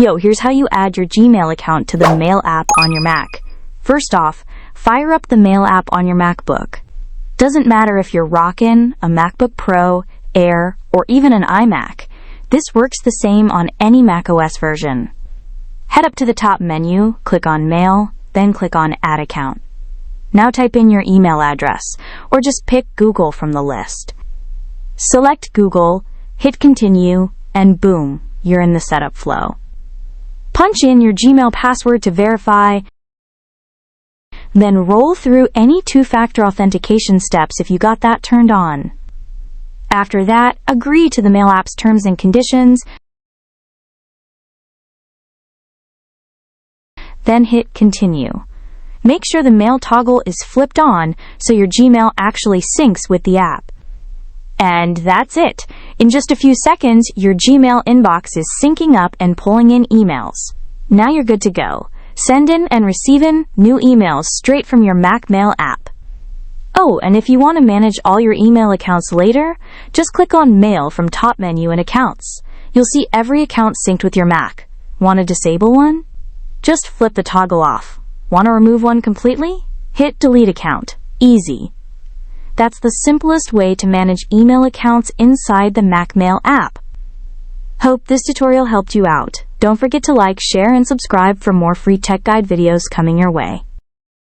Here's how you add your Gmail account to the Mail app on your Mac. First off, fire up the Mail app on your MacBook. Doesn't matter if you're rockin' a MacBook Pro, Air, or even an iMac. This works the same on any macOS version. Head up to the top menu, click on Mail, then click on Add Account. Now type in your email address, or just pick Google from the list. Select Google, hit Continue, and boom, you're in the setup flow. Punch in your Gmail password to verify, then roll through any two-factor authentication steps if you got that turned on. After that, agree to the Mail app's terms and conditions, then hit Continue. Make sure the Mail toggle is flipped on so your Gmail actually syncs with the app. And that's it. In just a few seconds, your Gmail inbox is syncing up and pulling in emails. Now you're good to go. Sending and receiving new emails straight from your Mac Mail app. Oh, and if you want to manage all your email accounts later, just click on Mail from top menu and Accounts. You'll see every account synced with your Mac. Want to disable one? Just flip the toggle off. Want to remove one completely? Hit Delete Account. Easy. That's the simplest way to manage email accounts inside the Mac Mail app. Hope this tutorial helped you out. Don't forget to like, share, and subscribe for more free tech guide videos coming your way.